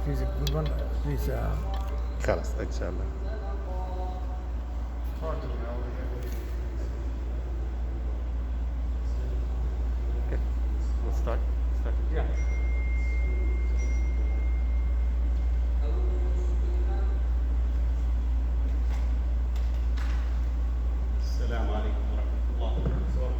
if he's a good one, please. خلاص ان شاء الله. Okay. We'll start. Yeah. السلام عليكم ورحمة الله.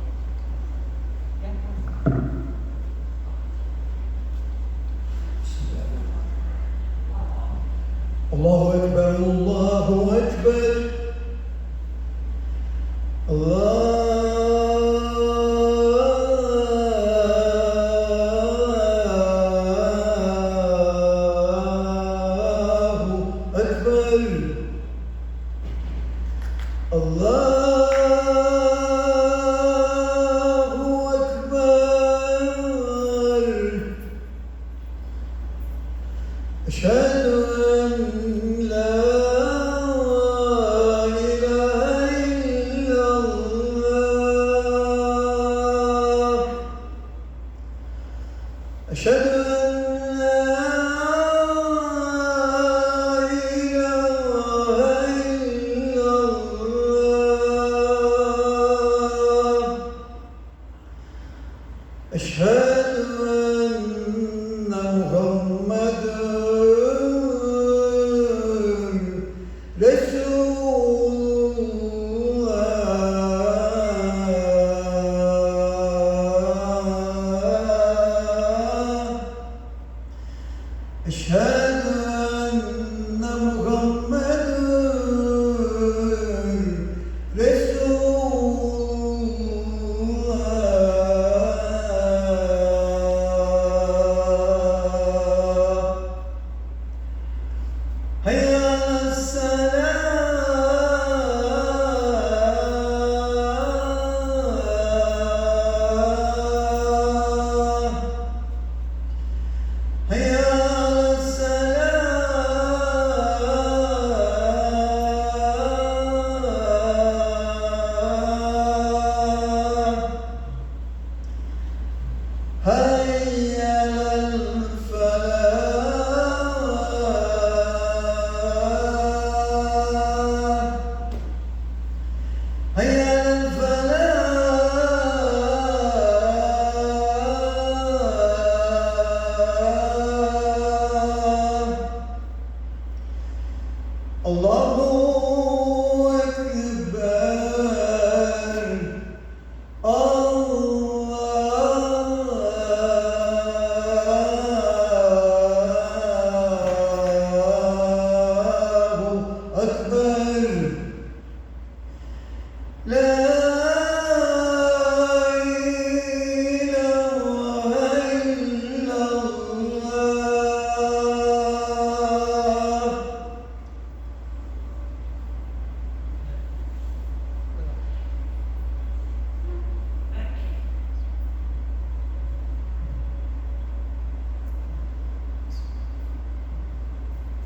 الله أكبر الله أكبر الله أكبر الله أكبر أشهد أن لا إله إلا الله أشهد أن لا إله إلا الله أشهد أن محمدًا رسول الله أشهد أن محمدًا رسول الله هيا على السلام هيا على السلام هيا على الفلاح هيا على الفلاح الله أكبر الله أكبر لا إله إلا الله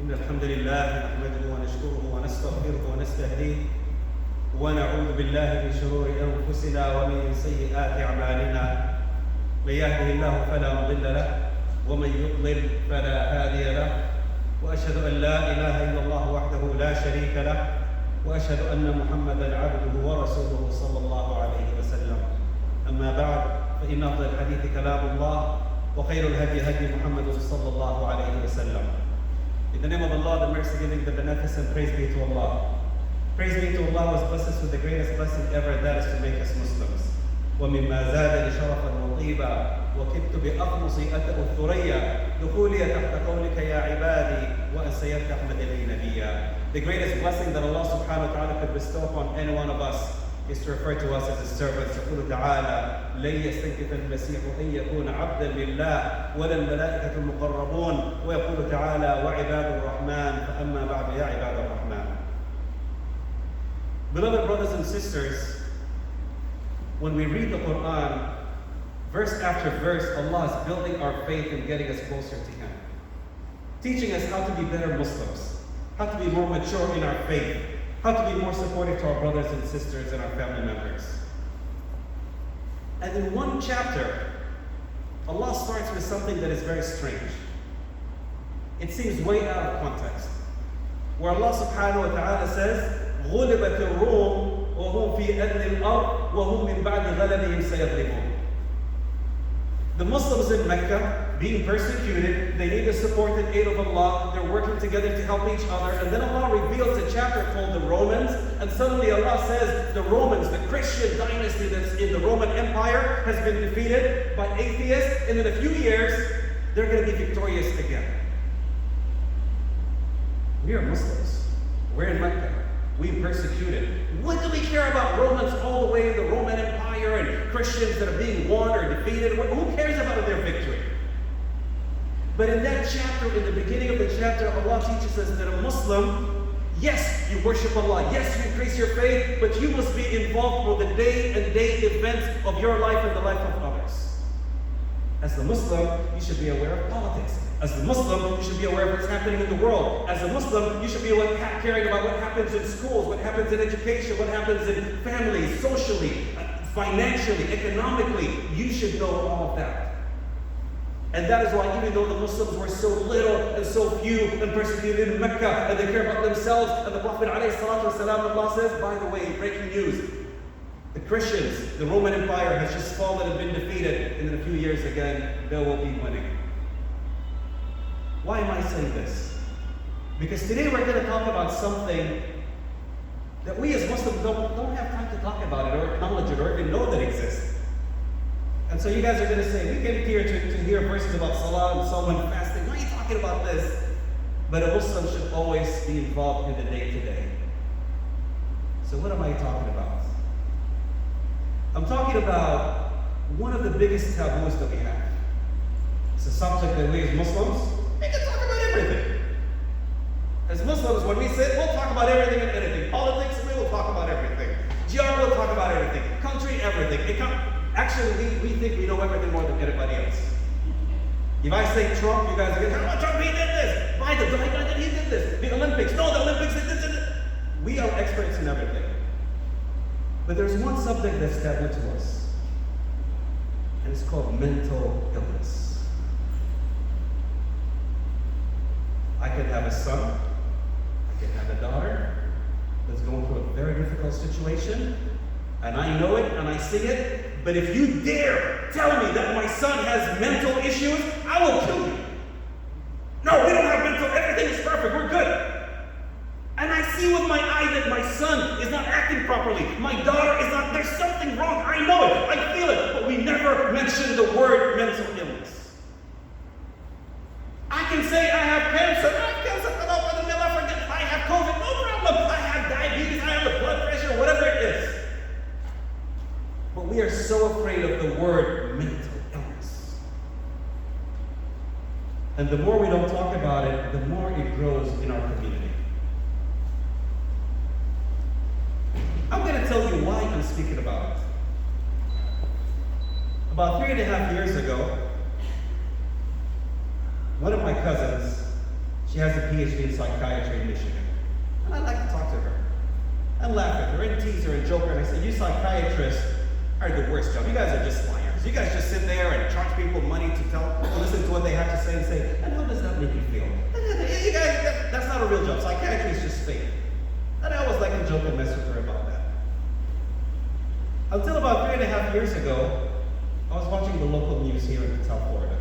إن الحمد لله نحمده ونشكره ونستغفره ونستهديه ونعوذ بالله من شرور أنفسنا ومن سيئات أعمالنا. من يهده الله فلا مضل له ومن يضلل فلا هادي له، وأشهد أن لا إله إلا الله وحده لا شريك له، وأشهد أن محمدًا عبده ورسوله صلى الله عليه وسلم. أما بعد، فإن أفضل الحديث كلام الله، وخير الهدي هدي محمد صلى الله عليه وسلم. In the name of Allah, the mercy-giving, the beneficent, praise be to Allah. Praise be to Allah who has blessed us with the greatest blessing ever, that is to make us Muslims. ومما زادني شرفا وطيبا وكدت بأقمص أتأ الثريا دخولي تحت قولك يا عبادي وأن سيفتح مدني نبيا. The greatest blessing that Allah subhanahu wa ta'ala could bestow upon any one of us is to refer to us as his servants. يقول تعالى لن يستنكف المسيح أن يكون عبدا لله ولا الملائكة المقربون، ويقول تعالى وعباد الرحمن فأما بعد يا عباد الرحمن. Beloved brothers and sisters, when we read the Quran, verse after verse, Allah is building our faith and getting us closer to Him, teaching us how to be better Muslims, how to be more mature in our faith, how to be more supportive to our brothers and sisters and our family members. And in one chapter, Allah starts with something that is very strange. it seems way out of context. Where Allah subhanahu wa ta'ala says, غُلِبَتِ الرُّومُ وَهُمْ فِي أَدْنِ الْأَرْضِ وَهُمْ مِنْ بَعْدِ غَلَبِهِمْ سَيَغْلِبُونَ. The Muslims in Mecca, being persecuted, they need the support and aid of Allah. They're working together to help each other. And then Allah reveals a chapter called the Romans. And suddenly Allah says the Romans, the Christian dynasty that's in the Roman Empire, has been defeated by atheists. And in a few years, they're going to be victorious again. We are Muslims. We're in Mecca. We're persecuted. What do we care about Romans all the way in the Roman Empire and Christians that are being won or defeated? Who cares about their victory? But in that chapter, in the beginning of the chapter, Allah teaches us that a Muslim, yes, you worship Allah, yes, you increase your faith, but you must be involved with the day-and-day events of your life and the life of others. As a Muslim, you should be aware of politics. As a Muslim, you should be aware of what's happening in the world. As a Muslim, you should be caring about what happens in schools, what happens in education, what happens in families, socially, financially, economically. You should know all of that. And that is why even though the Muslims were so little and so few and persecuted in Mecca, and they care about themselves, and the Prophet ﷺ, Allah says, by the way, breaking news, the Christians, the Roman Empire has just fallen and been defeated, and in a few years again, they will be winning. Why am I saying this? Because today we're going to talk about something that we as Muslims don't have time to talk about it or acknowledge it or even know that exists. And so you guys are going to say, we came here to hear verses about Salah and Sawm and fasting. Why are you talking about this? But a Muslim should always be involved in the day-to-day. So what am I talking about? I'm talking about one of the biggest taboos that we have. It's a subject that we as Muslims, we can talk about everything. As Muslims, when we sit, we'll talk about everything and anything. Politics, we will talk about everything. Geography, we'll talk about everything. Country, everything. Actually, we think we know everything more than anybody else. If I say Trump, you guys are going, oh, Trump, he did this. Biden, he did this. The Olympics, no, the Olympics, they did this. We are experts in everything. But there's one subject that's taboo to us. And it's called mental illness. I could have a son, I could have a daughter that's going through a very difficult situation, and I know it and I see it, but if you dare tell me that my son has mental issues, I will kill you. No, we don't have mental, everything is perfect, we're good. And I see with my eye that my son is not acting properly, my daughter is not, there's something wrong, I know it, I feel it, but we never mention the word mental illness. I can say I have cancer, I have COVID, no problem. I have diabetes, I have blood pressure, whatever it is. But we are so afraid of the word mental illness. And the more we don't talk about it, the more it grows in our community. I'm going to tell you why I'm speaking about it. About 3.5 years ago, one of my cousins, she has a PhD in psychiatry in Michigan. And I like to talk to her. I laugh at her and tease her and joke her. And I say, you psychiatrists are the worst job. You guys are just liars. You guys just sit there and charge people money to listen to what they have to say and say, and how does that make you feel? You guys, that's not a real job. Psychiatry is just fake. And I always like to joke and mess with her about that. Until about 3.5 years ago, I was watching the local news here in South Florida.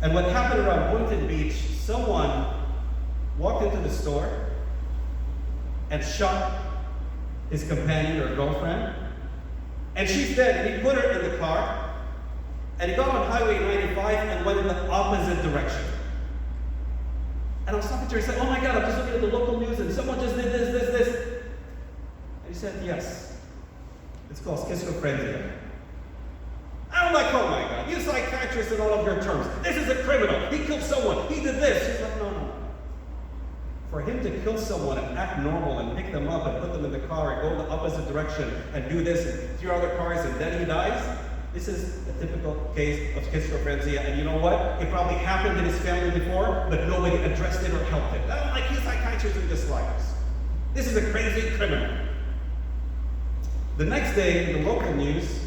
And what happened around Boynton Beach, someone walked into the store and shot his companion or girlfriend. And she's dead, and he put her in the car, and he got on Highway 95 and went in the opposite direction. And I was talking to her, and said, oh my God, I'm just looking at the local news, and someone just did this. And he said, yes, it's called schizophrenia. I'm like, oh my God, you psychiatrists and all of your terms. This is a criminal. He killed someone. He did this. She's like, no. For him to kill someone and act normal and pick them up and put them in the car and go in the opposite direction and do this and 3 other cars and then he dies, this is a typical case of schizophrenia. And you know what? It probably happened in his family before, but nobody addressed it or helped it. I'm like, you psychiatrists are just liars. This is a crazy criminal. The next day, in the local news,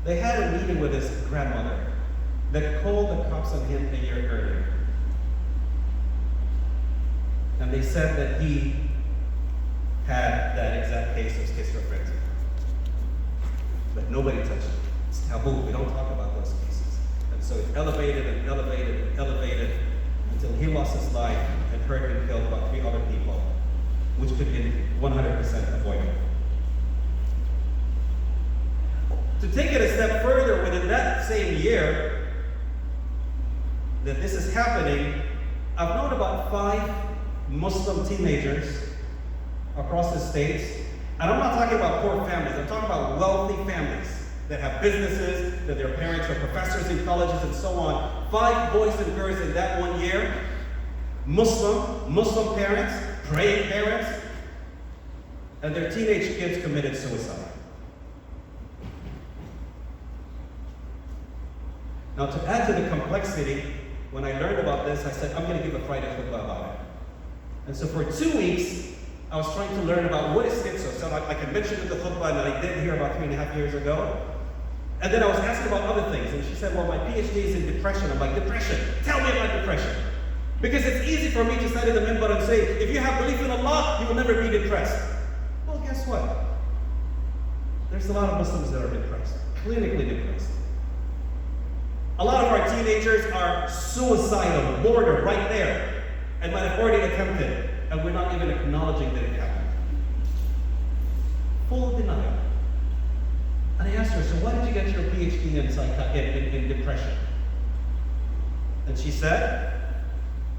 they had a meeting with his grandmother that called the cops on him a year earlier. And they said that he had that exact case of schizophrenia. But nobody touched it. It's taboo. We don't talk about those cases. And so it elevated and elevated and elevated until he lost his life and hurt and killed about 3 other people, which could be 100% avoidable. To take it a step further, within that same year that this is happening, I've known about 5 Muslim teenagers across the states. And I'm not talking about poor families, I'm talking about wealthy families that have businesses, that their parents are professors in colleges and so on. 5 boys and girls in that 1 year, Muslim parents, praying parents, and their teenage kids committed suicide. Now, to add to the complexity, when I learned about this, I said, I'm going to give a Friday khutbah about it. And so for 2 weeks, I was trying to learn about what is schizo. So I can mention in the khutbah that I did here about 3.5 years ago. And then I was asking about other things. And she said, well, my PhD is in depression. I'm like, depression? Tell me about depression. Because it's easy for me to stand in the minbar and say, if you have belief in Allah, you will never be depressed. Well, guess what? There's a lot of Muslims that are depressed, clinically depressed. A lot of our teenagers are suicidal, boredom right there, and might have already attempted, and we're not even acknowledging that it happened. Full denial. And I asked her, so why did you get your PhD in depression? And she said,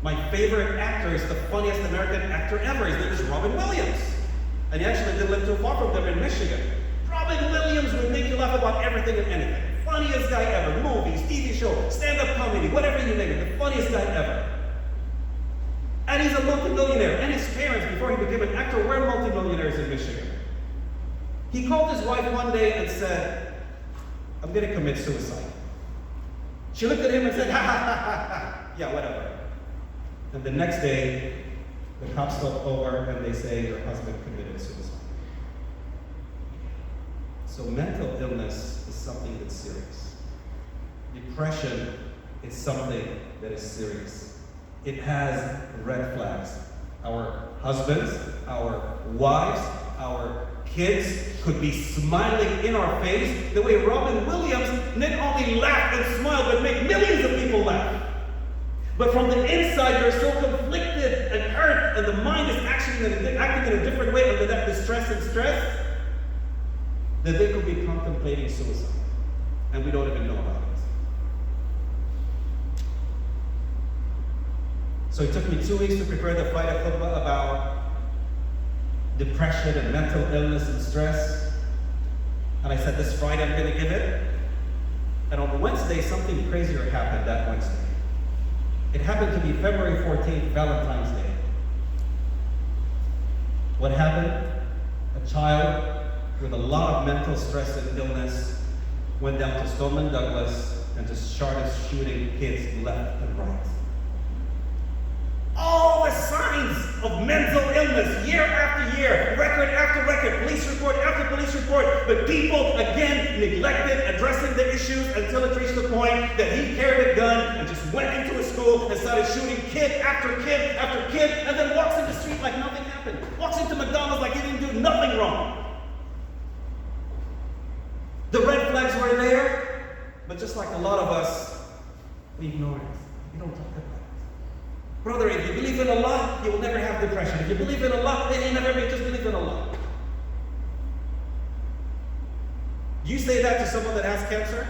my favorite actor is the funniest American actor ever. His name is Robin Williams. And he actually didn't live too far from them in Michigan. Robin Williams would make you laugh about everything and anything. Funniest guy ever. Movies, TV show, stand-up comedy, whatever you name it. The funniest guy ever. And he's a multimillionaire. And his parents, before he became an actor, were multimillionaires in Michigan. He called his wife one day and said, I'm going to commit suicide. She looked at him and said, ha ha ha ha ha. Yeah, whatever. And the next day, the cops stop over and they say your husband committed suicide. So mental illness is something that's serious. Depression is something that is serious. It has red flags. Our husbands, our wives, our kids could be smiling in our face the way Robin Williams not only laughed and smiled, but made millions of people laugh. But from the inside, they're so conflicted and hurt, and the mind is acting in a different way under that distress and stress, that they could be contemplating suicide. And we don't even know about it. So it took me 2 weeks to prepare the Friday khutbah about depression and mental illness and stress. And I said, this Friday I'm going to give it. And on Wednesday, something crazier happened that Wednesday. It happened to be February 14th, Valentine's Day. What happened? A child with a lot of mental stress and illness went down to Stoneman Douglas and just started shooting kids left and right. All the signs of mental illness, year after year, record after record, police report after police report, but people, again, neglected addressing the issues until it reached the point that he carried a gun and just went into a school and started shooting kid after kid after kid, and then walks in the street like nothing happened. Walks into McDonald's like he didn't do nothing wrong. The red flags were there, but just like a lot of us, we ignore it. We don't talk about it. Brother, if you believe in Allah, you will never have depression. If you believe in Allah, then you never just believe in Allah. You say that to someone that has cancer?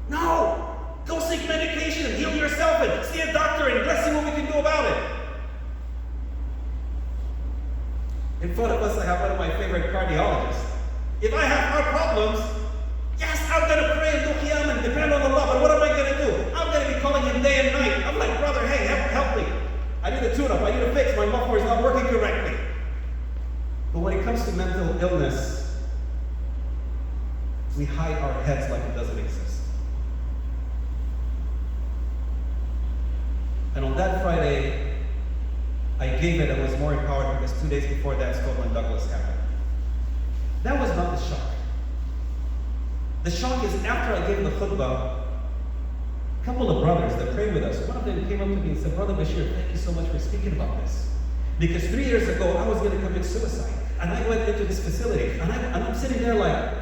No! Go seek medication and heal yourself and see a doctor and let's see what we can do about it. In front of us, I have one of my favorite cardiologists. If I have heart problems, yes, I'm going to pray and do qiyam and depend on Allah, but what am I going to do? I'm going to be calling him day and night. I'm like, brother, hey, help me. I need a tune-up. I need a fix. My muffler is not working correctly. But when it comes to mental illness, we hide our heads like it doesn't exist. And on that Friday, I gave it and was more empowered because 2 days before that, Stoneman Douglas happened. That was not the shock. The shock is after I gave the khutbah, a couple of brothers that prayed with us. One of them came up to me and said, Brother Bashir, thank you so much for speaking about this. Because 3 years ago, I was going to commit suicide. And I went into this facility. And I'm sitting there like,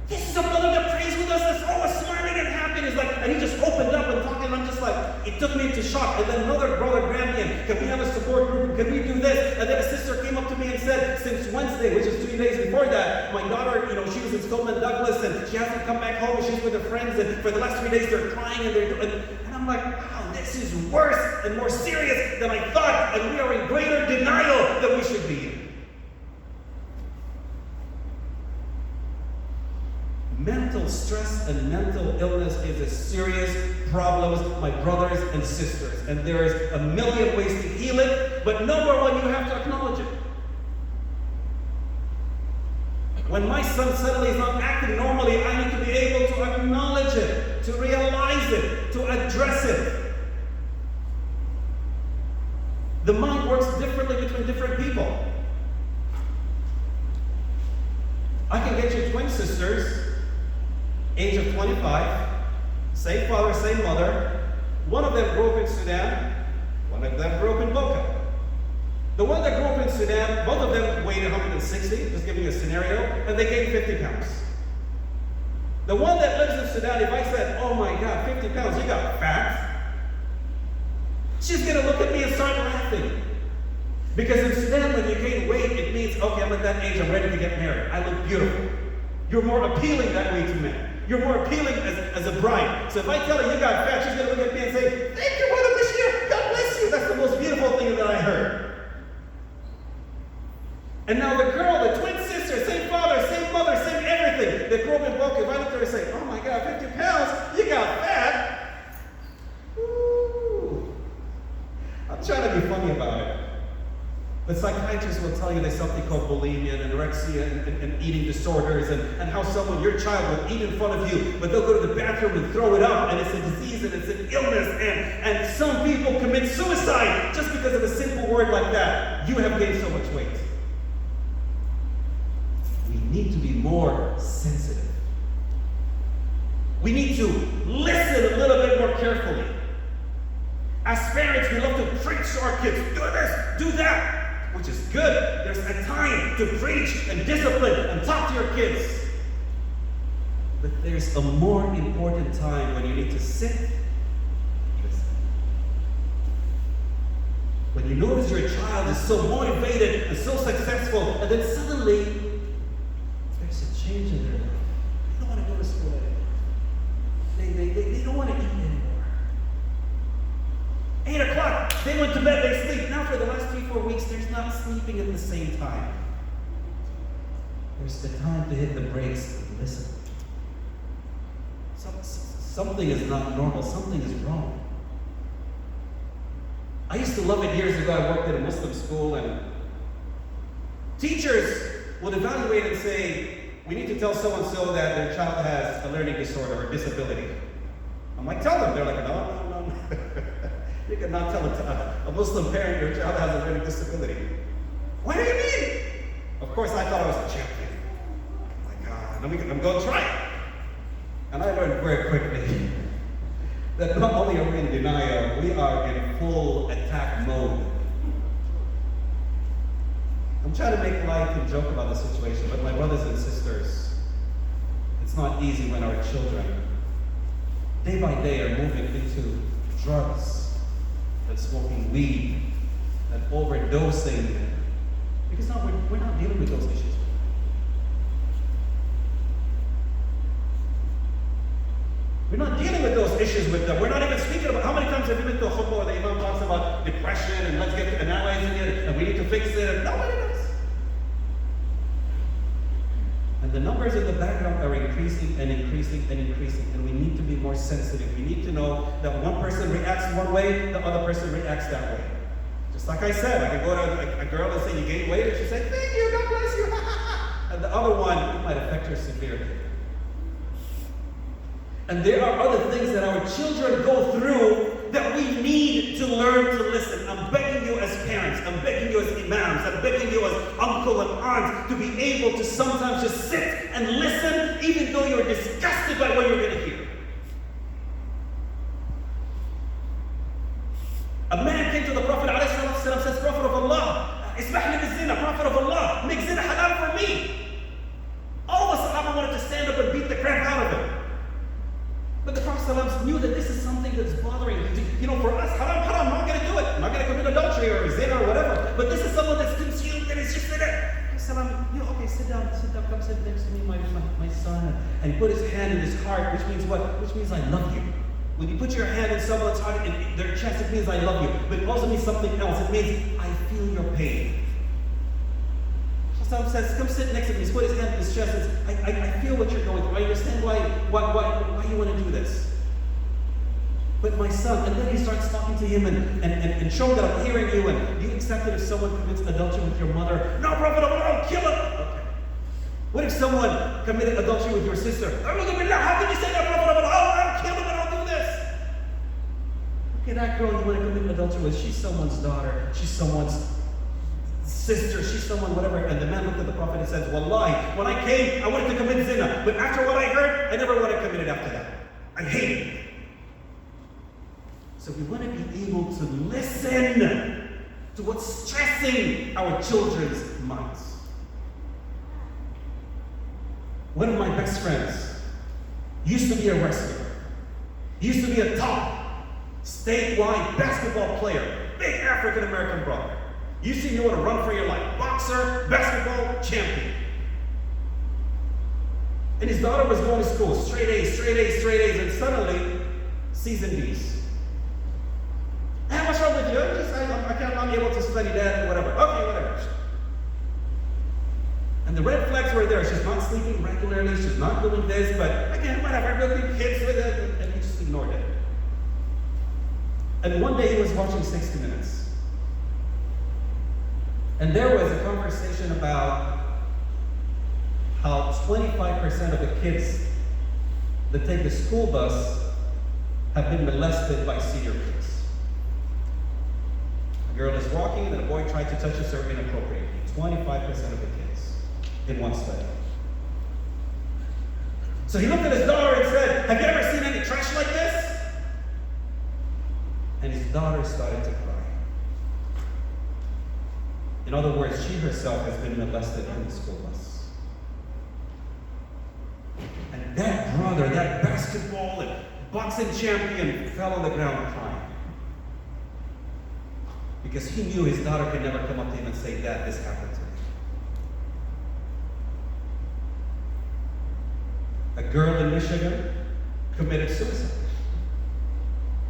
this is a brother that prays with us, that's always smiling and happy. And, and he just opened up and talking, and I'm just like, it took me into shock. And then another brother grabbed me in, can we have a support group? Can we do this? And then a sister came up to me and said, since Wednesday, which is 3 days before that, my daughter, she was in Stoneman Douglas, and she hasn't come back home, and she's with her friends, and for the last 3 days they're crying, and I'm like, wow, this is worse and more serious than I thought, and we are in greater denial than we should be in. Mental stress and mental illness is a serious problem, my brothers and sisters. And there is a million ways to heal it, but number one, you have to acknowledge it. When my son suddenly is not acting normally, I need to be able to acknowledge it, to realize it, to address it. The mind works differently between different people. I can get you twin sisters, age of 25, same father, same mother. One of them grew up in Sudan, one of them grew up in Boca. The one that grew up in Sudan, both of them weighed 160, just giving you a scenario, and they gained 50 pounds. The one that lives in Sudan, if I said, oh my God, 50 pounds, you got fat, she's gonna look at me and start laughing. Because in Sudan, when you gain weight, it means, okay, I'm at that age, I'm ready to get married. I look beautiful. You're more appealing that way to men. You're more appealing as a bride. So if I tell her you got fat, she's going to look at me and say, thank you, Brother Bashir. God bless you. That's the most beautiful thing that I heard. And now the girl, the twin sister, same father, same mother, same everything, that grew up in Boca, if I look at her and say, oh my God, 50 pounds, you got fat. Ooh. I'm trying to be funny about it. But psychiatrists will tell you there's something called bulimia and anorexia and eating disorders and how your child will eat in front of you, but they'll go to the bathroom and throw it up, and it's a disease and it's an illness, and some people commit suicide just because of a simple word like that. You have gained so much weight. We need to be more sensitive. We need to listen a little bit more carefully. As parents, we love to preach to our kids, do this, do that. Which is good. There's a time to preach and discipline and talk to your kids. But there's a more important time when you need to sit and listen. When you notice your child is so motivated and so successful, and then suddenly there's a change in their life. They don't want to go to school anymore. They don't want to eat anymore. 8 o'clock, they went to bed, they sleep. Now for the last 3-4 weeks, there's not sleeping at the same time. There's the time to hit the brakes and listen. Something is not normal, something is wrong. I used to love it years ago. I worked at a Muslim school, and teachers would evaluate and say, we need to tell so-and-so that their child has a learning disorder or disability. I'm like, tell them. They're like, no. You cannot tell a Muslim parent your child has a learning disability. What do you mean? Of course, I thought I was a champion. I'm like, I'm going to try it. And I learned very quickly that not only are we in denial, we are in full attack mode. I'm trying to make light and joke about the situation, but my brothers and sisters, it's not easy when our children, day by day, are moving into drugs, and smoking weed, and overdosing, because now we're not dealing with those issues. We're not dealing with those issues with them. We're not even speaking about how many times have you been to a khutbah where the imam talks about depression and let's get to analyzing it and we need to fix it, and nobody does. And the numbers in the background are increasing and increasing and increasing, and we need to be more sensitive. We need to know that one person reacts one way, the other person reacts that way. Just like I said, I can go to a girl and say, you gained weight, and she say, thank you, God bless you, and the other one, it might affect her severely. And there are other things that our children go through that we need to learn to listen. I'm begging you as parents, I'm begging you as imams, I'm begging you as uncle and aunt to be able to sometimes just sit and listen, even though you're disgusted by what you're going to hear. for us, haram, I'm not going to do it. I'm not going to commit adultery or zina or whatever. But this is someone that's consumed and it's just in it. Salam, okay, sit down, come sit next to me, my son. And he put his hand in his heart, which means what? Which means I love you. When you put your hand in someone's heart, in their chest, it means I love you. But it also means something else. It means I feel your pain. Someone says, come sit next to me. He's put his hand in his chest and says, I feel what you're going through. I understand why you want to do this. But my son, and then he starts talking to him and showing that I'm hearing you, and you accept it if someone commits adultery with your mother. No, Prophet, I'll kill him. Okay. What if someone committed adultery with your sister? How can you say that, Prophet? I'll kill him and I'll do this. Okay, that girl you want to commit adultery with, she's someone's daughter, she's someone's sister, she's someone, whatever. And the man looked at the Prophet and says, Wallahi, when I came, I wanted to commit zina. But after what I heard, I never want to commit it after that. I hate it. So we want to be able to listen to what's stressing our children's minds. One of my best friends used to be a wrestler. He used to be a top statewide basketball player, big African-American brother. You see, you want to run for your life. Boxer, basketball, champion. And his daughter was going to school, straight A's, and suddenly, C's and D's. Hey, what's wrong with you? I'm not able to study that, whatever. Okay, whatever. And the red flags were there. She's not sleeping regularly, she's not doing this, but again, whatever, really kids with it, and he just ignored it. And one day he was watching 60 Minutes. And there was a conversation about how 25% of the kids that take the school bus have been molested by senior kids. A girl is walking and a boy tried to touch her inappropriately. 25% of the kids in one study. So he looked at his daughter and said, have you ever seen any trash like this? And his daughter started to cry. In other words, she herself has been molested on the school bus. And that brother, that basketball and boxing champion, fell on the ground crying. Because he knew his daughter could never come up to him and say, Dad, this happened to me. A girl in Michigan committed suicide.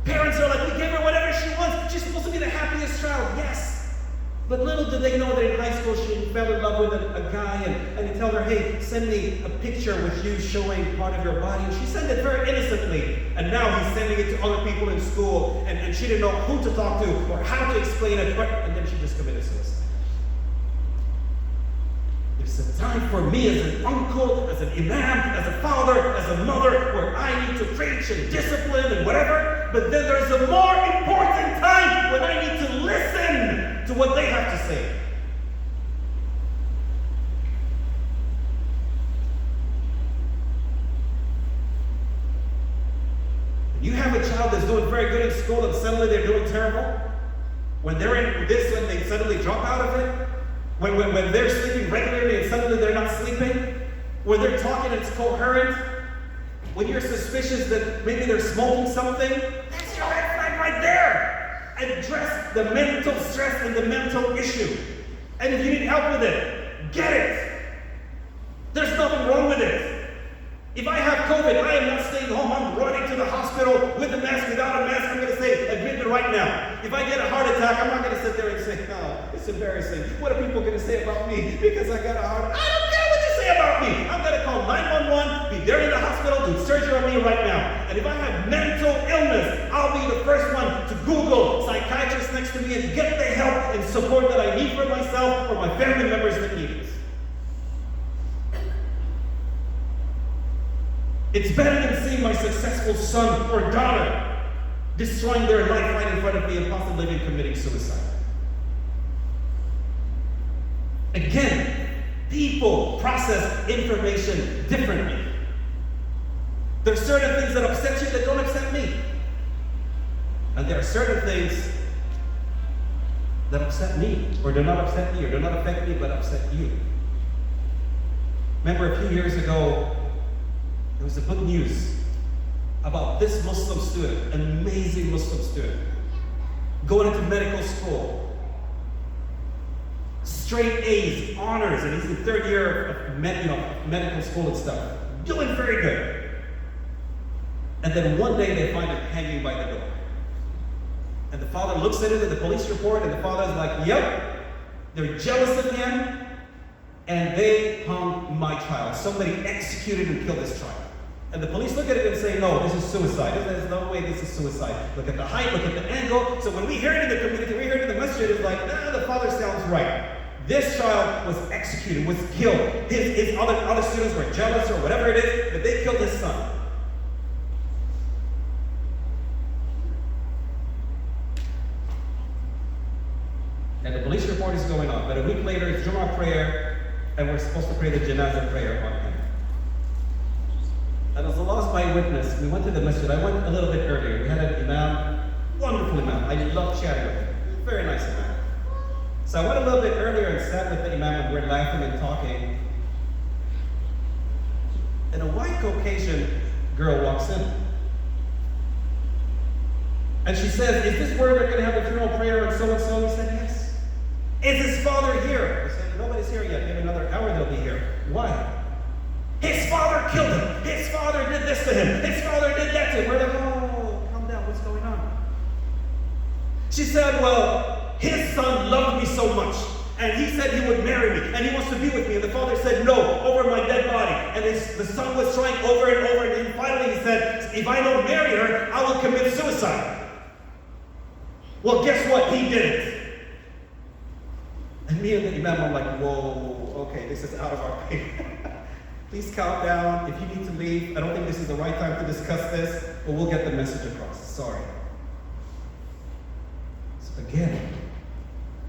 Parents are like, we give her whatever she wants. She's supposed to be the happiest child. Yes. But little did they know that in high school she fell in love with a guy and he told her, hey, send me a picture with you showing part of your body. And she sent it very innocently. And now he's sending it to other people in school and she didn't know who to talk to or how to explain it. And then she just committed suicide. It's a time for me as an uncle, as an imam, as a father, as a mother, where I need to preach and discipline and whatever. But then there's a more important time when I need to listen to what they have to say. You have a child that's doing very good in school and suddenly they're doing terrible. When they're in this, when they suddenly drop out of it. When they're sleeping regularly and suddenly they're not sleeping. When they're talking and it's coherent. When you're suspicious that maybe they're smoking something. That's your red flag right there. Address the mental stress and the mental issue. And if you need help with it, get it. There's nothing wrong with it. If I have COVID, I am not staying home. I'm running to the hospital with a mask, without a mask. I'm going to say, admit me right now. If I get a heart attack, I'm not going to sit there and say, no, it's embarrassing. What are people going to say about me because I got a heart attack? I don't care what you say about me. I'm going to call 911, be there in the hospital, do surgery on me right now. And if I have mental illness, I'll be the first one to Google psychiatrists next to me and get the help and support that I need for myself or my family members that need it. It's better than seeing my successful son or daughter destroying their life right in front of me and possibly even committing suicide. Again, people process information differently. There are certain things that upset you that don't upset me. And there are certain things that upset me, or do not upset me, or do not affect me, but upset you. Remember a few years ago, there was a book news about this Muslim student, an amazing Muslim student, going into medical school, straight A's, honors, and he's in third year of medical school and stuff, doing very good. And then one day they find him hanging by the door. And the father looks at it in the police report, and the father's like, yep, they're jealous of him, and they hung my child. Somebody executed and killed this child. And the police look at it and say, no, this is suicide. There's no way this is suicide. Look at the height, look at the angle. So when we hear it in the community, we hear it in the masjid, it's like, the father sounds right. This child was executed, was killed. His other students were jealous or whatever it is, but they killed his son. And the police report is going on. But a week later, it's Jumu'ah prayer, and we're supposed to pray the Janazah prayer on him. And as Allah's my witness, we went to the masjid. I went a little bit earlier. We had an imam, wonderful imam. I love chatting with him. Very nice imam. So I went a little bit earlier and sat with the imam, and we're laughing and talking. And a white Caucasian girl walks in. And she says, is this where they're going to have the funeral prayer and so and so? He said, yes. Is his father here? I said, nobody's here yet. Maybe another hour they'll be here. Why? His father killed him. His father did this to him. His father did that to him. We're like, oh, calm down. What's going on? She said, well, his son loved me so much. And he said he would marry me. And he wants to be with me. And the father said, no, over my dead body. And the son was trying over and over. And then finally he said, if I don't marry her, I will commit suicide. Well, guess what? He did it. And me and the imam are like, whoa, okay, this is out of our pay. Please calm down. If you need to leave, I don't think this is the right time to discuss this, but we'll get the message across. Sorry. So again,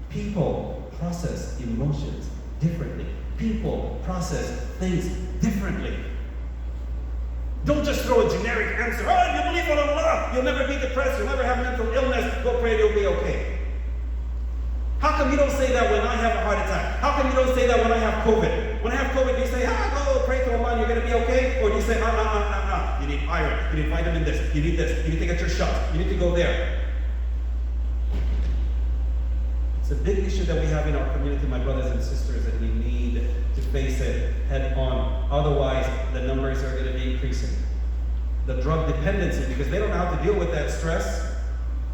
people process emotions differently. People process things differently. Don't just throw a generic answer. Oh, you believe in Allah, you'll never be depressed, you'll never have mental illness, go pray, you'll be okay. How come you don't say that when I have a heart attack? How come you don't say that when I have COVID? When I have COVID, do you say, go pray to Allah and you're going to be okay? Or do you say, you need iron, you need vitamin this, you need to get your shots, you need to go there. It's a big issue that we have in our community, my brothers and sisters, and we need to face it head on. Otherwise, the numbers are going to be increasing. The drug dependency, because they don't know how to deal with that stress.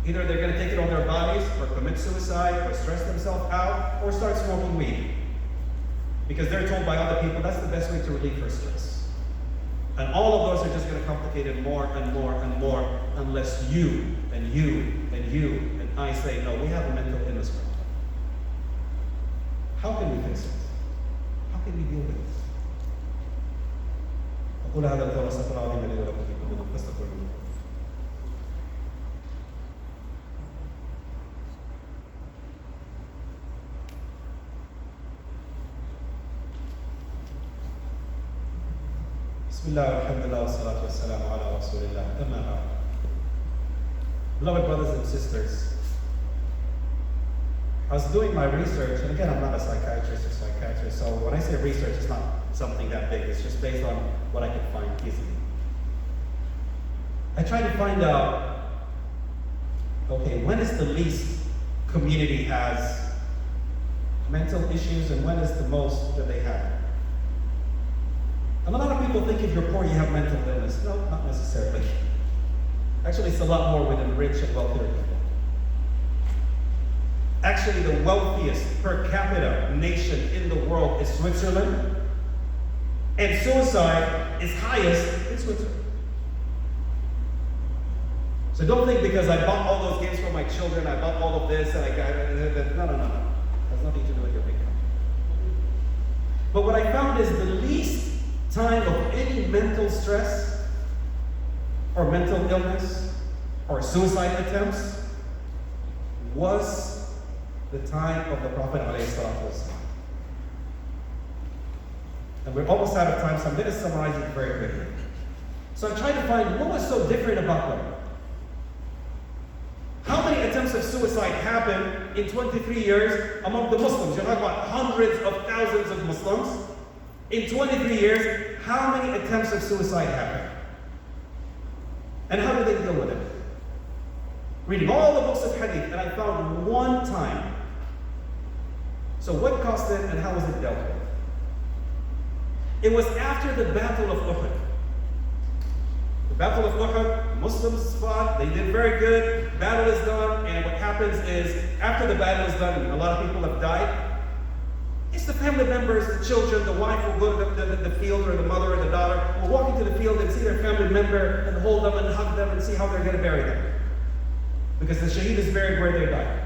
Either they're going to take it on their bodies, or commit suicide, or stress themselves out, or start smoking weed. Because they're told by other people that's the best way to relieve their stress. And all of those are just going to complicate it more and more and more, unless you and you and you and I say, no, we have a mental illness problem. How can we fix it? How can we deal with it? أقول هذا القول واستغفر الله العظيم لي ولكم في كل ذنب فاستغفروه. بسم الله والحمد لله والصلاة والسلام على رسول الله. أما بعد. Beloved brothers and sisters, I was doing my research, and again, I'm not a psychiatrist or psychiatrist, so when I say research, it's not something that big. It's just based on what I can find easily. I tried to find out, okay, when is the least community has mental issues, and when is the most that they have? And a lot of people think if you're poor, you have mental illness. No, not necessarily. Actually, it's a lot more within rich and wealthier people. Actually, the wealthiest per capita nation in the world is Switzerland, and suicide is highest in Switzerland. So don't think because I bought all those games for my children, I bought all of this, and I got it. No. It has nothing to do with your income. But what I found is the least time of any mental stress or mental illness or suicide attempts was the time of the Prophet ﷺ. And we're almost out of time, so I'm going to summarize it very quickly. So I tried to find what was so different about them. How many attempts of suicide happened in 23 years among the Muslims? You're talking about hundreds of thousands of Muslims. In 23 years, how many attempts of suicide happened? And how do they deal with it? Reading all the books of hadith, and I found one time. So what caused it and how was it dealt with? It was after the Battle of Uhud. The Battle of Uhud, Muslims fought, they did very good, battle is done, and what happens is, after the battle is done, and a lot of people have died, it's the family members, the children, the wife will go to the field, or the mother or the daughter will walk into the field and see their family member and hold them and hug them and see how they're going to bury them. Because the shaheed is buried where they died.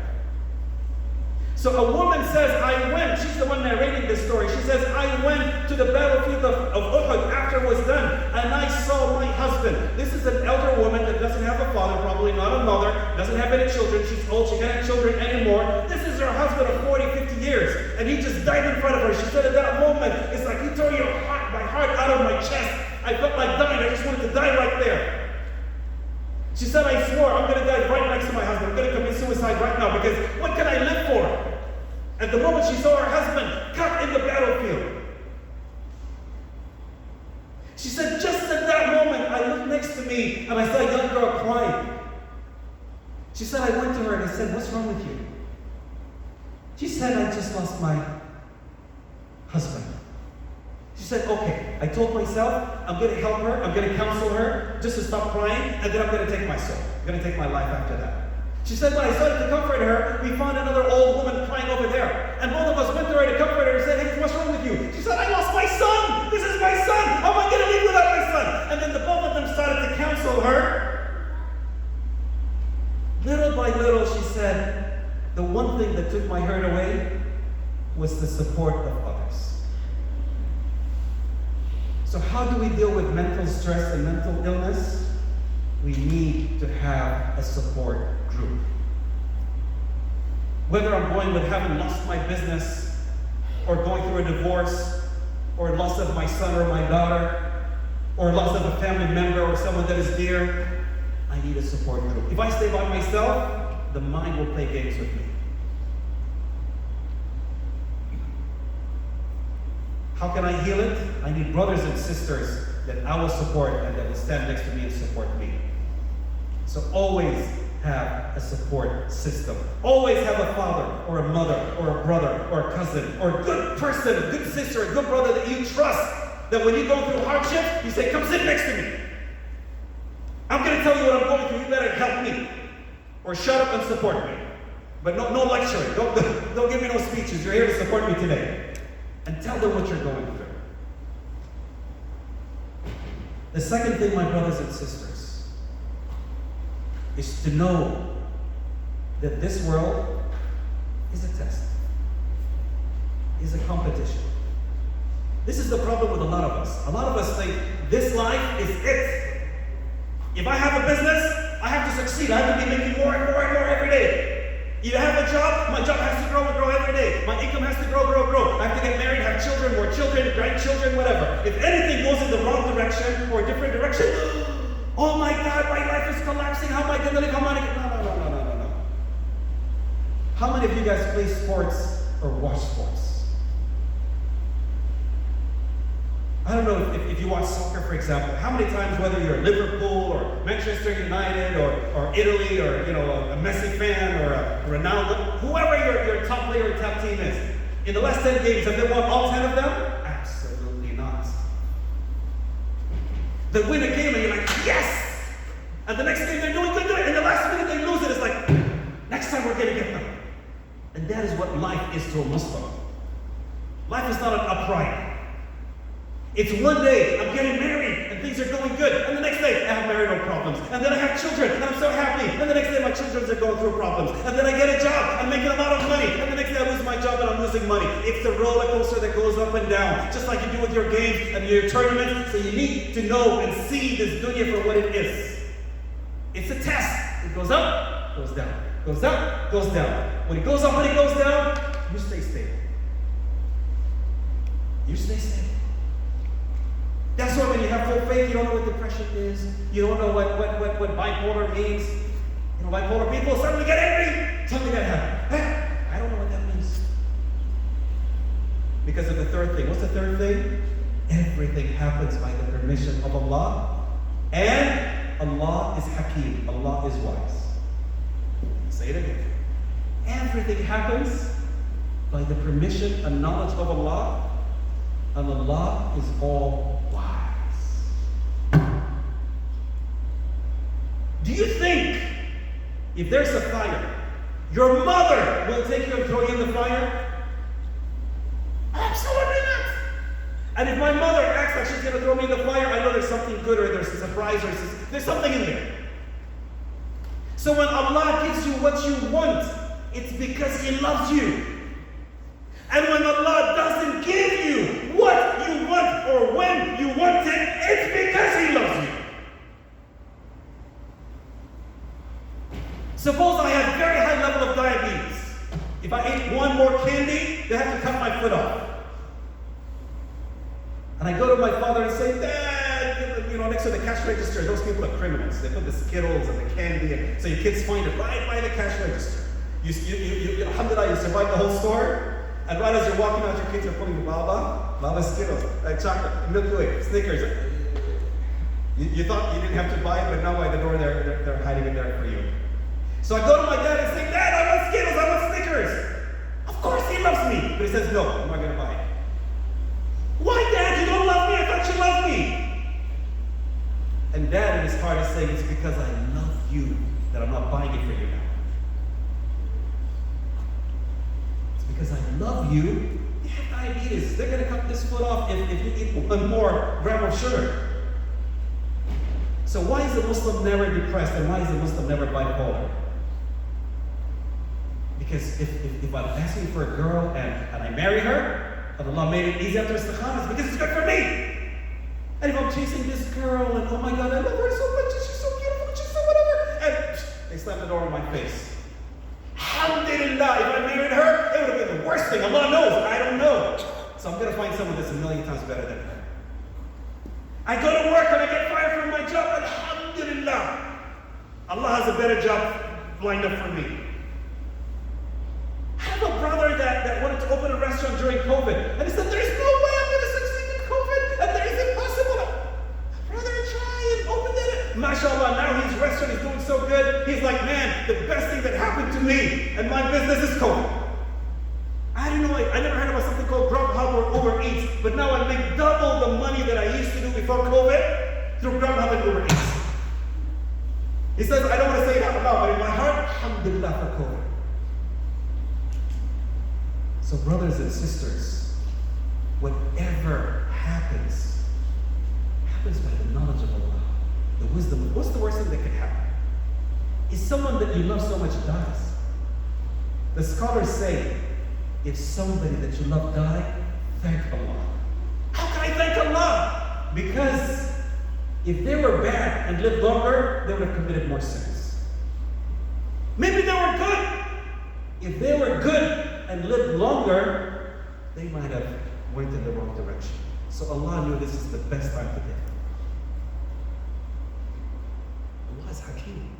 So a woman says, I went, she's the one narrating this story, she says, I went to the battlefield of Uhud after it was done, and I saw my husband. This is an elder woman that doesn't have a father, probably not a mother, doesn't have any children, she's old, she can't have children anymore. This is her husband of 40, 50 years, and he just died in front of her. She said at that moment, it's like he tore my heart out of my chest. I felt like dying, I just wanted to die right there. She said, I swore I'm going to die right next to my husband. I'm going to commit suicide right now because what can I live for? At the moment she saw her husband cut in the battlefield. She said, just at that moment, I looked next to me and I saw a young girl crying. She said, I went to her and I said, what's wrong with you? She said, I just lost my husband. She said, okay, I told myself, I'm going to help her, I'm going to counsel her, just to stop crying, and then I'm going to take my soul. I'm going to take my life after that. She said, when I started to comfort her, we found another old woman crying over there. And both of us went to her to comfort her and said, hey, what's wrong with you? She said, I lost my son! This is my son! How am I going to live without my son? And then the both of them started to counsel her. Little by little, she said, the one thing that took my hurt away was the support of others. So how do we deal with mental stress and mental illness? We need to have a support group. Whether I'm going with having lost my business, or going through a divorce, or loss of my son or my daughter, or loss of a family member or someone that is dear, I need a support group. If I stay by myself, the mind will play games with me. How can I heal it? I need brothers and sisters that I will support and that will stand next to me and support me. So always have a support system. Always have a father or a mother or a brother or a cousin or a good person, a good sister, a good brother that you trust, that when you go through hardship, you say, come sit next to me. I'm going to tell you what I'm going through. You better help me. Or shut up and support me. But no lecturing. Don't give me no speeches. You're here to support me today. And tell them what you're going through. The second thing, my brothers and sisters, is to know that this world is a test, is a competition. This is the problem with a lot of us. A lot of us think this life is it. If I have a business, I have to succeed. I have to be making more and more and more every day. If I have a job, my job has to grow and grow every day. My income has to grow. I have to get married, have children, more children, grandchildren, whatever. If anything goes in the wrong direction or a different direction, oh my God, my life is collapsing. How am I going to live? How am I going to... No. How many of you guys play sports or watch sports? I don't know if you watch soccer, for example, how many times, whether you're Liverpool or Manchester United or Italy or a Messi fan or a Ronaldo, whoever your top player or top team is, in the last 10 games, have they won all 10 of them? Absolutely not. They win a game and you're like, yes! And the next game they're doing good, and the last minute they lose it, it's like, next time we're going to get them. And that is what life is to a Muslim. Life is not an upright. It's one day I'm getting married and things are going good, and the next day I have marital problems, and then I have children and I'm so happy, and the next day my children are going through problems, and then I get a job, I'm making a lot of money, and the next day I lose my job and I'm losing money. It's the roller coaster that goes up and down, just like you do with your games and your tournaments. So you need to know and see this dunya for what it is. It's a test. It goes up, goes down, goes up, goes down. When it goes up and it goes down, you stay stable. You stay stable. That's why when you have full faith, you don't know what depression is. You don't know what bipolar means. Bipolar people suddenly get angry. Something that happened. I don't know what that means. Because of the third thing. What's the third thing? Everything happens by the permission of Allah and Allah is Hakim. Allah is wise. Say it again. Everything happens by the permission and knowledge of Allah, and Allah is all wise. Do you think if there's a fire, your mother will take you and throw you in the fire? Absolutely not. And if my mother acts like she's going to throw me in the fire, I know there's something good, or there's a surprise, or there's something in there. So when Allah gives you what you want, it's because He loves you. And when Allah doesn't give you what you want or when you want it, it's because He loves you. Suppose I have very high level of diabetes. If I ate one more candy, they have to cut my foot off. And I go to my father and say, Dad, next to the cash register, those people are criminals. They put the Skittles and the candy, so your kids find it right by the cash register. Alhamdulillah, you survived the whole store, and right as you're walking out, your kids are pulling Baba Skittles, chocolate, Milky Way, Snickers. You thought you didn't have to buy it, but now by the door, they're hiding it there for you. So I go to my dad and say, Dad, I want Skittles, I want Snickers. Of course he loves me, but he says, no, I'm not going to buy it. Why, Dad? You don't love me? I thought you loved me. And Dad in his heart is saying, it's because I love you that I'm not buying it for you now. It's because I love you. You have diabetes. They're going to cut this foot off if you eat one more gram of sugar. So why is a Muslim never depressed, and why is a Muslim never bipolar? Because if I'm asking for a girl and I marry her, and Allah made it easy after istikhara, it's because it's good for me. And if I'm chasing this girl and oh my God, I love her so much, and she's so beautiful, and she's so whatever, and they slam the door in my face. Alhamdulillah, if I married her, it would have been the worst thing. Allah knows, I don't know. So I'm going to find someone that's a million times better than her. I go to work and I get fired from my job, Alhamdulillah. Allah has a better job lined up for me. I have a brother that wanted to open a restaurant during COVID, and he said, there's no way I'm going to succeed in COVID, and that is impossible. Brother, try and open it. MashaAllah, now his restaurant is doing so good, he's like, man, the best thing that happened to me and my business is COVID. I don't know, I never heard about something called Grubhub or Uber Eats, but now I make double the money that I used to do before COVID through Grubhub and Uber Eats. He says, I don't want to say it out loud, but in my heart, alhamdulillah for COVID. So brothers and sisters, whatever happens by the knowledge of Allah, the wisdom. What's the worst thing that could happen? Is someone that you love so much dies. The scholars say, if somebody that you love died, thank Allah. How can I thank Allah? Because if they were bad and lived longer, they would have committed more sins. Maybe they were good. If they were good and lived longer, they might have went in the wrong direction. So Allah knew this is the best time to get. Allah is Hakim.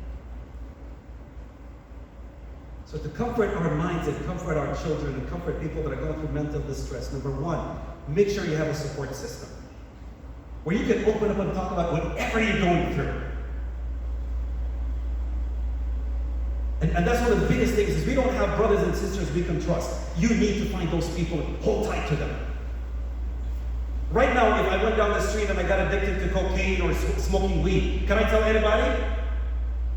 So to comfort our minds and comfort our children and comfort people that are going through mental distress, number one, make sure you have a support system where you can open up and talk about whatever you're going through. And that's one of the biggest things is we don't have brothers and sisters we can trust. You need to find those people and hold tight to them. Right now, if I went down the street and I got addicted to cocaine or smoking weed, can I tell anybody?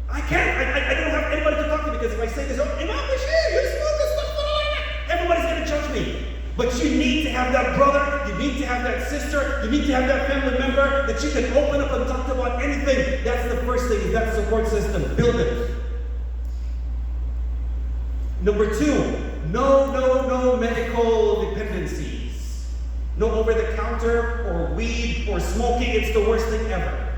I can't. I don't have anybody to talk to because if I say this, oh, Imam Bashir, you smoke this stuff, everybody's going to judge me. But you need to have that brother, you need to have that sister, you need to have that family member that you can open up and talk about anything. That's the first thing, is that support system. Build it. Number two, no medical dependencies. No over-the-counter or weed or smoking. It's the worst thing ever.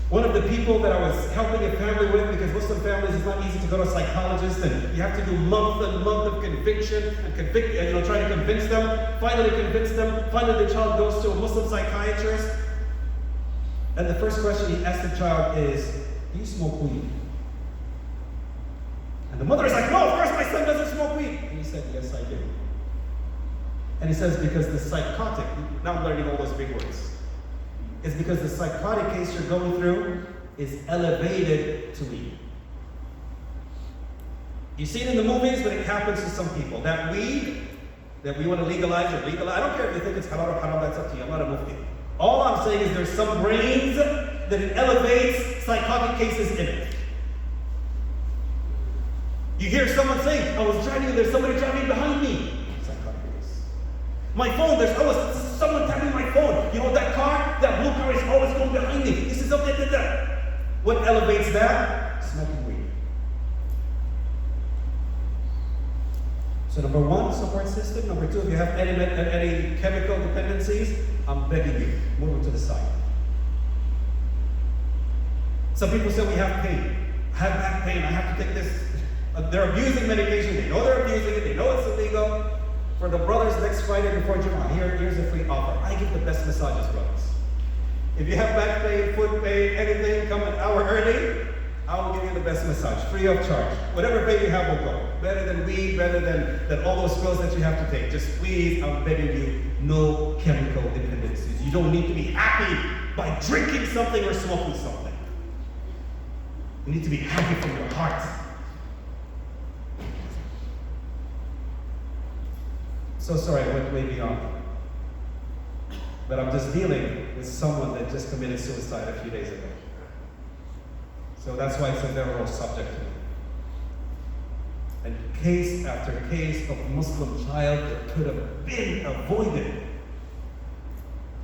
One of the people that I was helping a family with, because Muslim families, it's not easy to go to a psychologist, and you have to do month and month of conviction and try to convince them. Finally convince them. Finally the child goes to a Muslim psychiatrist. And the first question he asks the child is, do you smoke weed? And the mother is like, no, of course my son doesn't smoke weed. And he said, yes, I do. And he says, because the psychotic, now I'm learning all those big words. is because the psychotic case you're going through is elevated to weed. You see it in the movies, but it happens to some people. That weed that we want to legalize, I don't care if you think it's halal or haram, that's up to you. I'm not a mufti. All I'm saying is there's some brains that it elevates psychotic cases in it. You hear someone say, I was driving, there's somebody driving behind me. Psychotic case. My phone, there's always someone tapping my phone. You know that car? That blue car is always going behind me. This is okay, that. What elevates that? Smoking weed. So number one, support system. Number two, if you have any chemical dependencies, I'm begging you, move them to the side. Some people say we have pain. I have back pain, I have to take this. They're abusing medication, they know they're abusing it, they know it's illegal. For the brothers, next Friday before Jummah, here's a free offer. I give the best massages, brothers. If you have back pain, foot pain, anything, come an hour early, I will give you the best massage, free of charge. Whatever pain you have will go. Better than weed, better than all those pills that you have to take. Just please, I'm begging you, no chemical dependencies. You don't need to be happy by drinking something or smoking something. You need to be happy from your heart. So sorry, I went way beyond. But I'm just dealing with someone that just committed suicide a few days ago. So that's why it's a very real subject to me. And case after case of Muslim child that could have been avoided.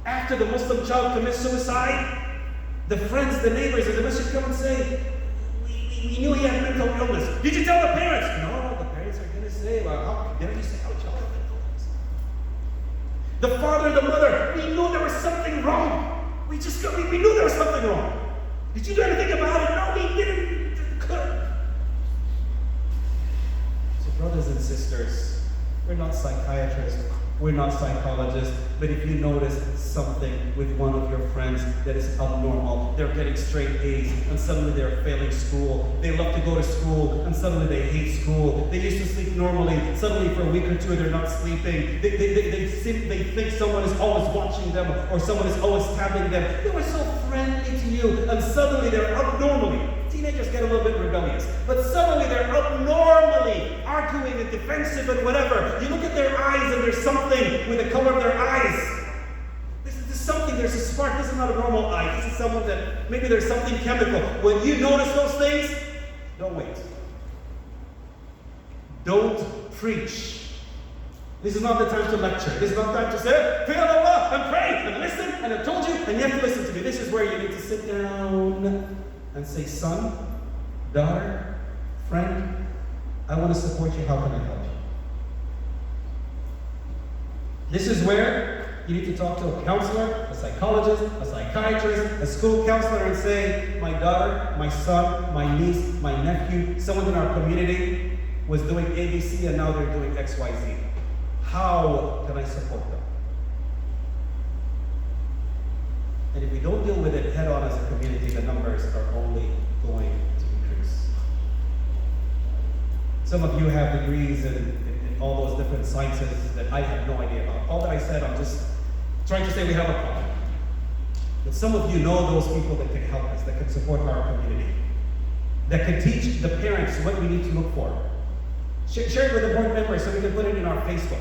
After the Muslim child commits suicide, the friends, the neighbors, and the masjid come and say, we knew he had mental illness. Did you tell the parents? No, the parents are going to say, well, how dare you say, how child have mental illness? The father and the mother, we knew there was something wrong. We knew there was something wrong. Did you do anything about it? No, we didn't. So brothers and sisters, we're not psychiatrists, we're not psychologists, but if you notice something with one of your friends that is abnormal, they're getting straight A's, and suddenly they're failing school. They love to go to school, and suddenly they hate school. They used to sleep normally, suddenly for a week or two they're not sleeping. They think someone is always watching them, or someone is always tapping them. They were so friendly to you, and suddenly they're abnormally. Teenagers get a little bit rebellious, but suddenly they're abnormally arguing and defensive and whatever. You look at their eyes and there's something with the color of their eyes. There's a spark. This is not a normal eye. This is someone that, maybe there's something chemical. When you notice those things, don't wait. Don't preach. This is not the time to lecture. This is not the time to say, fear Allah and pray and listen, and I told you, and you have to listen to me. This is where you need to sit down and say, son, daughter, friend, I want to support you. How can I help you? This is where you need to talk to a counselor, a psychologist, a psychiatrist, a school counselor, and say, my daughter, my son, my niece, my nephew, someone in our community was doing ABC and now they're doing XYZ. How can I support them? And if we don't deal with it head on as a community, the numbers are only going to increase. Some of you have degrees in all those different sciences that I have no idea about. All that I said, I'm just trying to say we have a problem. But some of you know those people that can help us, that can support our community, that can teach the parents what we need to look for. Share it with the board members so we can put it in our Facebook.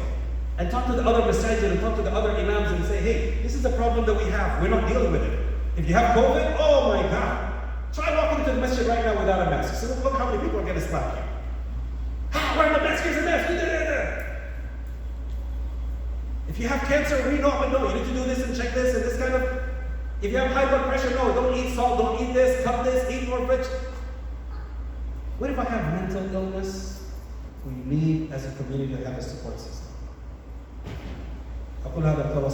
And talk to the other masajid and talk to the other imams and say, hey, this is a problem that we have. We're not dealing with it. If you have COVID, oh my God. Try walking into the masjid right now without a mask. So look how many people are going to slap you. Wearing the mask, here's a mask. If you have cancer, we know, but no, you need to do this and check this and this kind of. If you have high blood pressure, no, don't eat salt, don't eat this, cut this, eat more veg. What if I have mental illness? We need, as a community, to have a support system. We ask Allah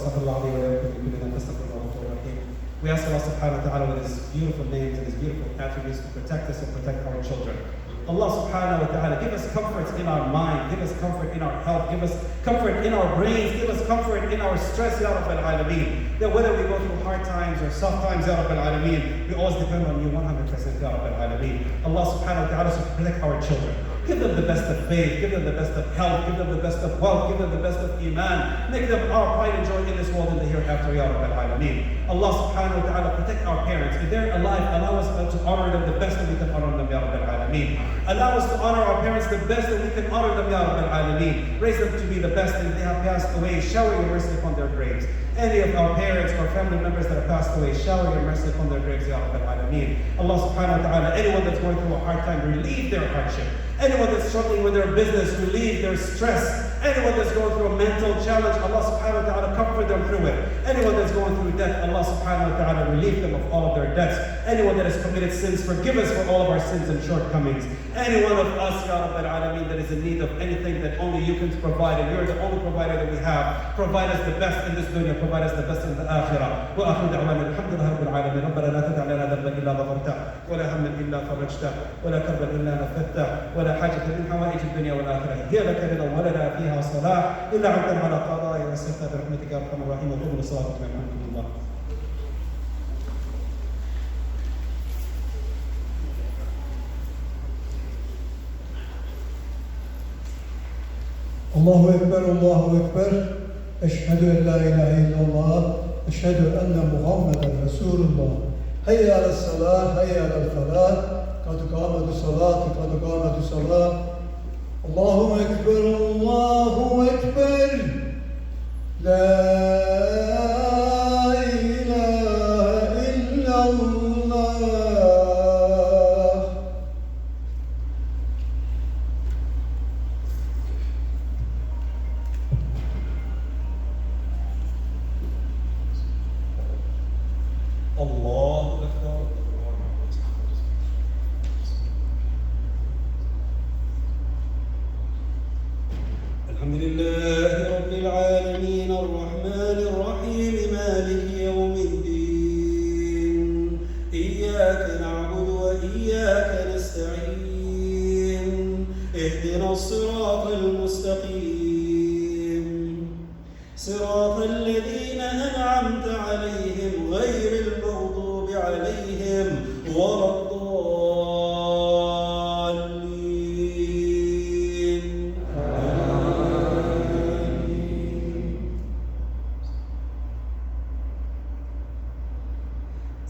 subhanahu wa ta'ala with His beautiful names and His beautiful attributes to protect us and protect our children. Allah subhanahu wa ta'ala, give us comforts in our mind, give us comfort in our health, give us comfort in our brains, give us comfort in our stress, Ya Rabbil Alameen. That whether we go through hard times or soft times, Ya Rabbil Alameen, we always depend on you 100%, Ya Rabbil Alameen. Allah subhanahu wa ta'ala should protect our children. Give them the best of faith, give them the best of health, give them the best of wealth, give them the best of iman. Make them our pride and joy in this world and the hereafter, Ya Rabbil Alameen. Allah subhanahu wa ta'ala protect our parents. If they're alive, allow us to honor them the best that we can honor them, Ya Rabbil Alameen. Allow us to honor our parents the best that we can honor them, Ya Rabbil Alameen. Raise them to be the best, and if they have passed away, shower your mercy upon their graves. Any of our parents or family members that have passed away, shower your mercy upon their graves, Ya Rabbil Alameen. Allah subhanahu wa ta'ala, anyone that's going through a hard time, relieve their hardship. Anyone that's struggling with their business, relieve their stress. Anyone that's going through a mental challenge, Allah subhanahu wa ta'ala comfort them through it. Anyone that's going through death, Allah subhanahu wa ta'ala relieve them of all of their debts. Anyone that has committed sins, forgive us for all of our sins and shortcomings. Any one of us, Ya Rabbil Alameen, that is in need of anything that only you can provide, and you're the only provider that we have, provide us the best in this dunya, provide us the best in the akhirah. وآخر دعوانا الحمد لله رب العالمين. ربنا لا تدع لنا ذنبا إلا غفرته ولا هما إلا فرجته ولا كربا إلا نفذته ولا حاجة من حوائج الدنيا والآخرة هي لك رضا ولنا فيها صلاح إلا عبدا على قضاء وسلطة برحمتك يا أرحم الراحمين. وقوموا لصلاتكم يرحمكم الله. الله أكبر الله أكبر. أشهد أن لا إله إلا الله. أشهد أن محمدا رسول الله. هيا على الصلاة هيا على الفلاح. قد قامت الصلاة قد قامت الصلاة. الله أكبر الله أكبر. لا إله إلا الله. الله أكبر. الحمد لله رب العالمين الرحمن الرحيم مالك يوم الدين. إياك نعبد وإياك نستعين. اهدنا الصراط المستقيم صراط الذين أنعمت عليهم غير المغضوب عليهم ولا الضالين.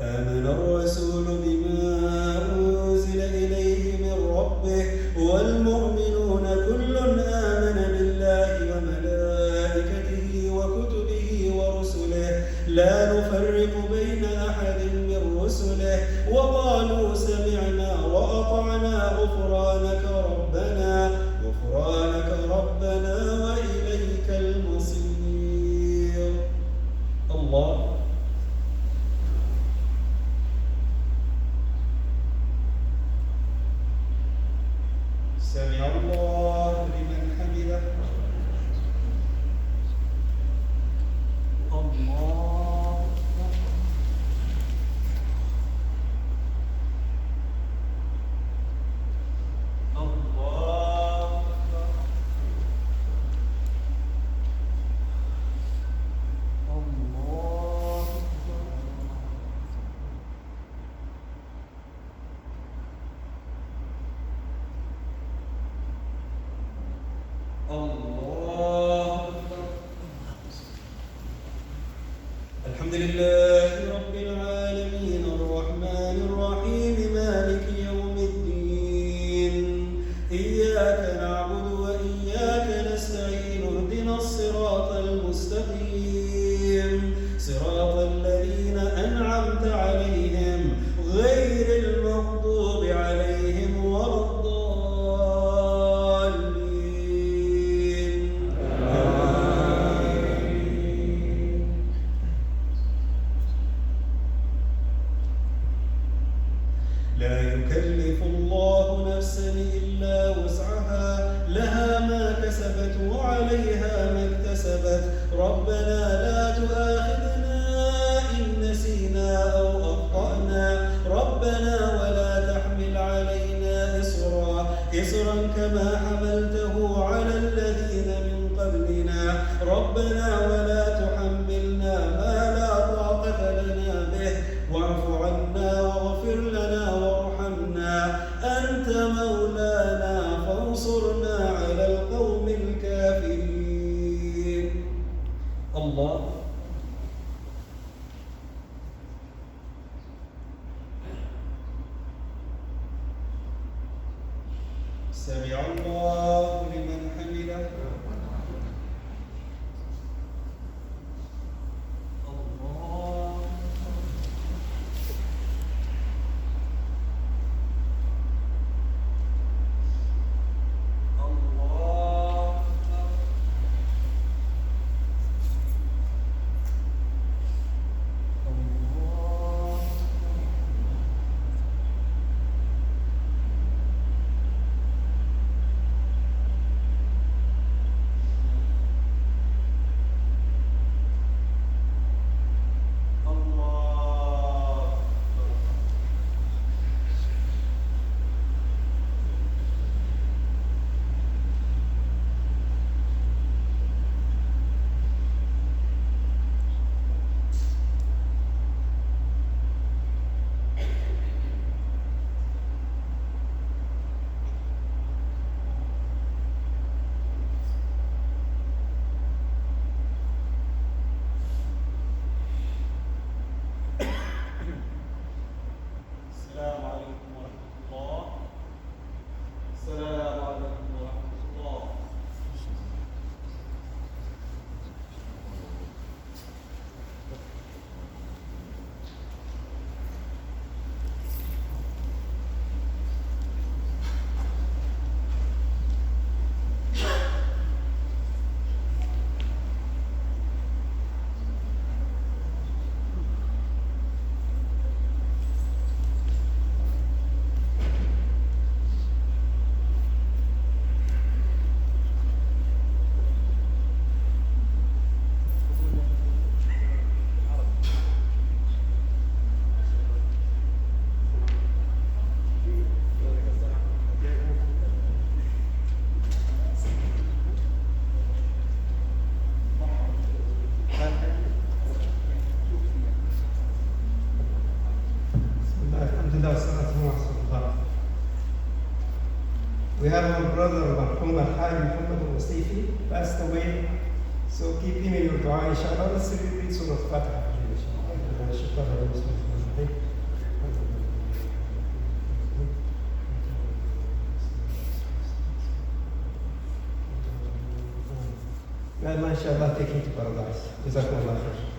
آمن الرسول بما أنزل إليه من ربه والمؤمنون كل آمن بالله وملائكته وكتبه ورسله لا نفرق بين أحد من رسله وقالوا سمعنا وأطعنا غفرانك ربنا وإليك المصير. الله سمع الله لمن حمده. الله الحمد لله رب العالمين الرحمن الرحيم مالك يوم الدين. إياك نعبد وإياك نستعين. اهدنا الصراط المستقيم صراط الذين أنعمت عليهم غير المغضوب عليهم ولا الضالين. لا يكلف الله نفسا إلا وسعها لها ما كسبت وعليها ما اكتسبت. ربنا لا تؤاخذنا إن نسينا أو أخطأنا. ربنا ولا تحمل علينا إصرا إصرا كما حملته على الذين من قبلنا ربنا ولا تحملنا ما لا طاقة لنا به واعف عنا واغفر لنا وارحمنا أنت مولانا فانصرنا على القوم الكافرين. الله سمع الله لمن حمده. الله الله السلام عليكم ورحمة الله. السلام عليكم ورحمة الله. We have our brother Marhum Al-Haj Muhammad Al-Wasifi passed away, so keep him in your dua, inshallah. Let's read Surah Al-Fatiha. May Allah inshallah take him to paradise. Jazakumullah khair.